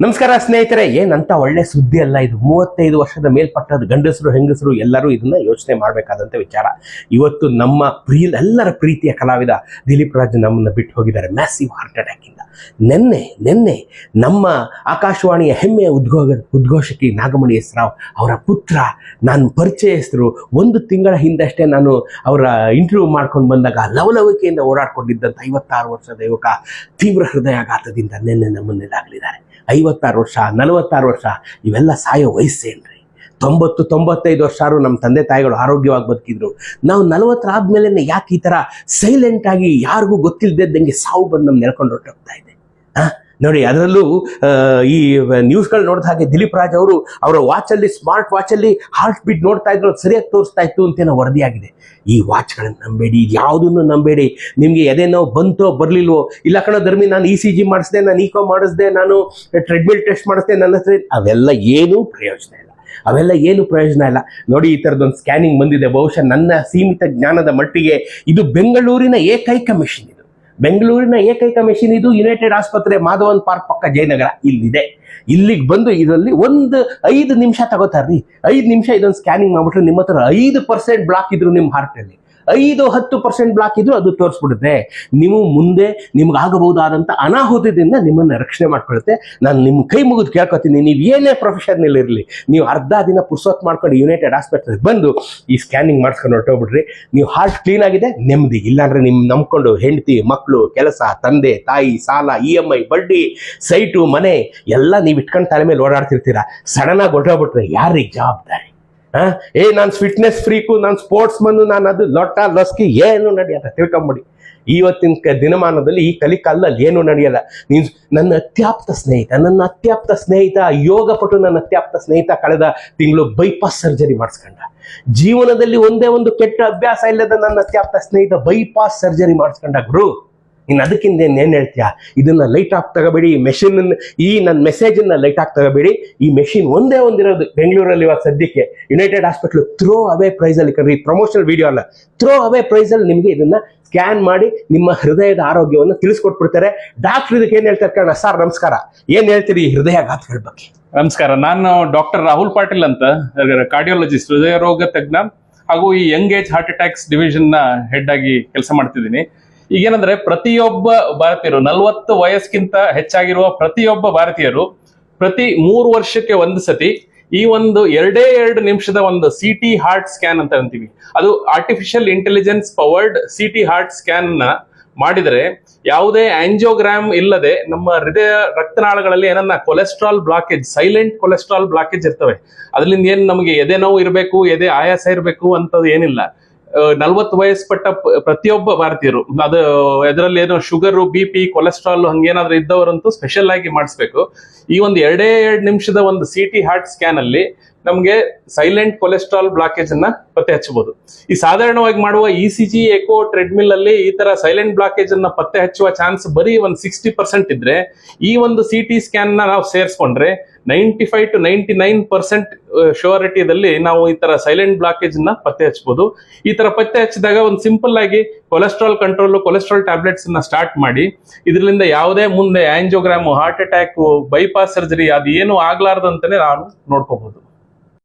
ನಮಸ್ಕಾರ ಸ್ನೇಹಿತರೆ, ಏನಂತ ಒಳ್ಳೆ ಸುದ್ದಿ ಅಲ್ಲ ಇದು. 35 ವರ್ಷದ ಮೇಲ್ಪಟ್ಟದ ಗಂಡಸರು ಹೆಂಗಸರು ಎಲ್ಲರೂ ಇದನ್ನ ಯೋಚನೆ ಮಾಡಬೇಕಾದಂತ ವಿಚಾರ. ಇವತ್ತು ನಮ್ಮ ಎಲ್ಲರ ಪ್ರೀತಿಯ ಕಲಾವಿದ ದಿಲೀಪ್ ರಾಜ್ ನಮ್ಮನ್ನ ಬಿಟ್ಟು ಹೋಗಿದ್ದಾರೆ ಮ್ಯಾಸಿವ್ ಹಾರ್ಟ್ ಅಟ್ಯಾಕ್ ಇಂದ. ನೆನ್ನೆ ನಮ್ಮ ಆಕಾಶವಾಣಿಯ ಹೆಮ್ಮೆಯ ಉದ್ಘೋಷಕಿ ನಾಗಮಣಿ ಎಸ್ ರಾವ್ ಅವರ ಪುತ್ರ ನಾನು ಪರಿಚಯಸ್ಥರು 1 ತಿಂಗಳ ಹಿಂದಷ್ಟೇ ನಾನು ಅವರ ಇಂಟರ್ವ್ಯೂ ಮಾಡ್ಕೊಂಡು ಬಂದಾಗ ಲವಲವಿಕೆಯಿಂದ ಓಡಾಡ್ಕೊಂಡಿದ್ದಂಥ 56 ವರ್ಷದ ಯುವಕ ತೀವ್ರ ಹೃದಯಾಘಾತದಿಂದ ನಿನ್ನೆ ನಮ್ಮನ್ನೆದಾಗಲಿದ್ದಾರೆ. 56 ವರ್ಷ, 46 ವರ್ಷ ಇವೆಲ್ಲ ಸಾಯೋ ವಯಸ್ಸೇನ್ರಿ. 90-95 ವರ್ಷ ನಮ್ಮ ತಂದೆ ತಾಯಿಗಳು ಆರೋಗ್ಯವಾಗಿ ಬದುಕಿದ್ರು. ನಾವು 40 ಆದ್ಮೇಲೆ ಯಾಕೆ ಈ ಥರ ಸೈಲೆಂಟ್ ಆಗಿ ಯಾರಿಗೂ ಗೊತ್ತಿಲ್ಲದಂಗೆ ಸಾವು ಬಂದು ನಮ್ಗೆ ನೆಳ್ಕೊಂಡು ಹೊರಟೋಗ್ತಾ ಇದೆ? ನೋಡಿ, ಅದರಲ್ಲೂ ಈ ನ್ಯೂಸ್ಗಳು ನೋಡಿದ ಹಾಗೆ ದಿಲೀಪ್ ರಾಜ್ ಅವರು ಅವರ ವಾಚಲ್ಲಿ, ಸ್ಮಾರ್ಟ್ ವಾಚಲ್ಲಿ ಹಾರ್ಟ್ ಬೀಟ್ ನೋಡ್ತಾ ಇದ್ರು, ಸರಿಯಾಗಿ ತೋರಿಸ್ತಾ ಇತ್ತು ಅಂತೇನೋ ವರದಿಯಾಗಿದೆ. ಈ ವಾಚ್ಗಳನ್ನು ನಂಬೇಡಿ, ಯಾವುದನ್ನು ನಂಬೇಡಿ. ನಿಮಗೆ ಎದೇನೋ ಬಂತೋ ಬರಲಿಲ್ವೋ, ಇಲ್ಲ ಕಣೋ ಧರ್ಮಿ ನಾನು ECG ಮಾಡಿಸಿದೆ, ನಾನು ಈಕೋ ಮಾಡಿಸಿದೆ, ನಾನು ಟ್ರೆಡ್ಮಿಲ್ ಟೆಸ್ಟ್ ಮಾಡಿಸಿದೆ, ನನ್ನ ಹತ್ರ ಅವೆಲ್ಲ ಏನೂ ಪ್ರಯೋಜನ ಇಲ್ಲ. ನೋಡಿ, ಈ ಥರದೊಂದು ಸ್ಕ್ಯಾನಿಂಗ್ ಬಂದಿದೆ. ಬಹುಶಃ ನನ್ನ ಸೀಮಿತ ಜ್ಞಾನದ ಮಟ್ಟಿಗೆ ಇದು ಬೆಂಗಳೂರಿನ ಏಕೈಕ ಮೆಷಿನ್ ಇದು. ಯುನೈಟೆಡ್ ಆಸ್ಪತ್ರೆ, ಮಾಧವನ್ ಪಾರ್ಕ್ ಪಕ್ಕ ಜಯನಗರ ಇಲ್ಲಿದೆ. ಇಲ್ಲಿಗೆ ಬಂದು ಇದರಲ್ಲಿ 5 ನಿಮಿಷ ತಗೋತಾರ್ರಿ. 5 ನಿಮಿಷ ಇದೊಂದು ಸ್ಕ್ಯಾನಿಂಗ್ ಮಾಡ್ಬಿಟ್ರೆ ನಿಮ್ಮ ಹತ್ರ 5% ಬ್ಲಾಕ್ ಇದ್ರು ನಿಮ್ಮ ಹಾರ್ಟಲ್ಲಿ, 5-10% ಬ್ಲಾಕ್ ಇದ್ರು ಅದು ತೋರಿಸ್ಬಿಡುತ್ತೆ. ನೀವು ಮುಂದೆ ನಿಮ್ಗಾಗಬಹುದಾದಂಥ ಅನಾಹುತದಿಂದ ನಿಮ್ಮನ್ನು ರಕ್ಷಣೆ ಮಾಡ್ಕೊಳ್ಳುತ್ತೆ. ನಾನು ನಿಮ್ಮ ಕೈ ಮುಗಿದು ಕೇಳ್ಕೊತೀನಿ, ನೀವು ಏನೇ ಪ್ರೊಫೆಷನ್ನಲ್ಲಿ ಇರಲಿ, ನೀವು ಅರ್ಧ ದಿನ ಪುರ್ಸೊತ್ ಮಾಡ್ಕೊಂಡು ಯುನೈಟೆಡ್ ಆಸ್ಪತ್ರೆಗೆ ಬಂದು ಈ ಸ್ಕ್ಯಾನಿಂಗ್ ಮಾಡಿಸ್ಕೊಂಡು ಹೊರಟೋಗ್ಬಿಡ್ರಿ. ನೀವು ಹಾರ್ಟ್ ಕ್ಲೀನ್ ಆಗಿದೆ, ನೆಮ್ಮದಿ. ಇಲ್ಲಾಂದ್ರೆ ನಿಮ್ಮ ನಂಬ್ಕೊಂಡು ಹೆಂಡತಿ, ಮಕ್ಕಳು, ಕೆಲಸ, ತಂದೆ ತಾಯಿ, ಸಾಲ, EMI, ಬಡ್ಡಿ, ಸೈಟು, ಮನೆ ಎಲ್ಲ ನೀವು ಇಟ್ಕೊಂಡು ತಲೆ ಮೇಲೆ ಓಡಾಡ್ತಿರ್ತೀರಾ. ಸಡನ್ ಆಗಿ ಹೊರಟೋಗ್ಬಿಟ್ರೆ ಯಾರಿಗೆ ಜವಾಬ್ದಾರಿ? ನಾನು ಫಿಟ್ನೆಸ್ ಫ್ರೀಕು, ನಾನು ಸ್ಪೋರ್ಟ್ಸ್ ಮನ್ನು, ನಾನು ಅದು ಲೊಟ್ಟ ಲಸ್ಕಿ ಏನು ನಡೆಯಲ್ಲ. ತಿಳ್ಕೊಂಬಿಡಿ, ಇವತ್ತಿನ ದಿನಮಾನದಲ್ಲಿ ಈ ಕಲಿಕಾಲದಲ್ಲಿ ಏನು ನಡೆಯಲ್ಲ. ನೀನು ನನ್ನ ಅತ್ಯಾಪ್ತ ಸ್ನೇಹಿತ ಯೋಗಪಟು, ನನ್ನ ಅತ್ಯಾಪ್ತ ಸ್ನೇಹಿತ ಕಳೆದ ತಿಂಗಳು ಬೈಪಾಸ್ ಸರ್ಜರಿ ಮಾಡಿಸ್ಕೊಂಡ. ಜೀವನದಲ್ಲಿ ಒಂದೇ ಒಂದು ಕೆಟ್ಟ ಅಭ್ಯಾಸ ಇಲ್ಲದ ನನ್ನ ಅತ್ಯಾಪ್ತ ಸ್ನೇಹಿತ ಬೈಪಾಸ್ ಸರ್ಜರಿ ಮಾಡಿಸ್ಕೊಂಡ. ಗುರು, ಇನ್ನು ಅದಕ್ಕಿಂತ ಏನ್ ಹೇಳ್ತೀಯಾ? ಇದನ್ನ ಲೈಟ್ ಆಫ್ ತಗೋಬೇಡಿ. ಈ ನನ್ನ ಮೆಸೇಜನ್ನ ಲೈಟ್ ಆಫ್ ತಗೋಬೇಡಿ. ಈ ಮೆಷಿನ್ ಒಂದೇ ಒಂದಿರೋದು ಬೆಂಗಳೂರಲ್ಲಿ ಇವಾಗ ಸದ್ಯಕ್ಕೆ United hospital throw away price ಅಲ್ಲಿ ಕರೀ, ಪ್ರಮೋಷನಲ್ ವಿಡಿಯೋ ಅಲ್ಲ, ಥ್ರೋ ಅವೇ ಪ್ರೈಸ್ ಅಲ್ಲಿ ನಿಮಗೆ ಇದನ್ನ ಸ್ಕ್ಯಾನ್ ಮಾಡಿ ನಿಮ್ಮ ಹೃದಯದ ಆರೋಗ್ಯವನ್ನು ತಿಳಿಸ್ಕೊಟ್ಬಿಡ್ತಾರೆ. ಡಾಕ್ಟರ್ ಇದಕ್ಕೆ ಏನ್ ಹೇಳ್ತಾರೆ ಕಣ? ಸರ್ ನಮಸ್ಕಾರ, ಏನ್ ಹೇಳ್ತೀರಿ ಈ ಹೃದಯಾಘಾತಗಳ ಬಗ್ಗೆ? ನಮಸ್ಕಾರ, ನಾನು ಡಾಕ್ಟರ್ ರಾಹುಲ್ ಪಾಟೀಲ್ ಅಂತ, ಕಾರ್ಡಿಯಾಲಜಿಸ್ಟ್, ಹೃದಯ ರೋಗ ತಜ್ಞ, ಹಾಗೂ ಈ Young age heart attacks division ನ ಹೆಡ್ ಆಗಿ ಕೆಲಸ ಮಾಡ್ತಿದ್ದೀನಿ. ಈಗೇನಂದ್ರೆ ಪ್ರತಿಯೊಬ್ಬ ಭಾರತೀಯರು, 40 ವಯಸ್ಸಿಗಿಂತ ಹೆಚ್ಚಾಗಿರುವ ಪ್ರತಿಯೊಬ್ಬ ಭಾರತೀಯರು ಪ್ರತಿ 3 ವರ್ಷಕ್ಕೆ ಒಂದು ಸತಿ ಈ ಒಂದು 2 ನಿಮಿಷದ ಒಂದು CT ಹಾರ್ಟ್ ಸ್ಕ್ಯಾನ್ ಅಂತ ಅಂತೀವಿ. ಅದು artificial intelligence powered CT heart scan ನ ಮಾಡಿದರೆ ಯಾವುದೇ ಆಂಜಿಯೋಗ್ರಾಮ್ ಇಲ್ಲದೆ ನಮ್ಮ ಹೃದಯ ರಕ್ತನಾಳಗಳಲ್ಲಿ ಏನನ್ನ cholesterol blockage, silent cholesterol blockage ಇರ್ತವೆ. ಅದರಿಂದ ಏನ್ ನಮಗೆ ಎದೆ ನೋವು ಇರಬೇಕು, ಎದೆ ಆಯಾಸ ಇರಬೇಕು ಅಂತದ್ದು ಏನಿಲ್ಲ. 40 ವಯಸ್ಪಟ್ಟ ಪ್ರತಿಯೊಬ್ಬ ಭಾರತೀಯರು, ಅದು ಇದರಲ್ಲಿ ಏನೋ ಶುಗರು, BP, ಕೊಲೆಸ್ಟ್ರಾಲ್ ಹಂಗೇನಾದ್ರೂ ಇದ್ದವರಂತೂ ಸ್ಪೆಷಲ್ ಆಗಿ ಮಾಡಿಸ್ಬೇಕು. ಈ ಒಂದು 2 ನಿಮಿಷದ ಒಂದು CT ಹಾರ್ಟ್ ಸ್ಕ್ಯಾನ್ ಅಲ್ಲಿ ನಮ್ಗೆ ಸೈಲೆಂಟ್ ಕೊಲೆಸ್ಟ್ರಾಲ್ ಬ್ಲಾಕೇಜ್ ಅನ್ನ ಪತ್ತೆ ಹಚ್ಚಬಹುದು. ಈ ಸಾಧಾರಣವಾಗಿ ಮಾಡುವ ECG, ಎಕೋ, ಟ್ರೆಡ್ಮಿಲ್ ಅಲ್ಲಿ ಈ ತರ ಸೈಲೆಂಟ್ ಬ್ಲಾಕೇಜ್ ಅನ್ನ ಪತ್ತೆ ಹಚ್ಚುವ ಚಾನ್ಸ್ ಬರೀ ಒಂದು 60% ಇದ್ರೆ, ಈ ಒಂದು CT ಸ್ಕ್ಯಾನ್ ನ ನಾವು ಸೇರಿಸ್ಕೊಂಡ್ರೆ 95-99% ಶ್ಯೂರಿಟಿಯಲ್ಲಿ ನಾವು ಈ ತರ ಸೈಲೆಂಟ್ ಬ್ಲಾಕೇಜ್ ನ ಪತ್ತೆ ಹಚ್ಚಬಹುದು. ಈ ತರ ಪತ್ತೆ ಹಚ್ಚಿದಾಗ ಒಂದು ಸಿಂಪಲ್ ಆಗಿ ಕೊಲೆಸ್ಟ್ರಾಲ್ ಕಂಟ್ರೋಲ್, ಕೊಲೆಸ್ಟ್ರಾಲ್ ಟ್ಯಾಬ್ಲೆಟ್ಸ್ ಅನ್ನ ಸ್ಟಾರ್ಟ್ ಮಾಡಿ, ಇದರಿಂದ ಯಾವುದೇ ಮುಂದೆ angiogram, heart attack, bypass surgery ಅದು ಏನು ಆಗ್ಲಾರ್ದಂತಾನೆ ನಾವು ನೋಡ್ಕೋಬಹುದು.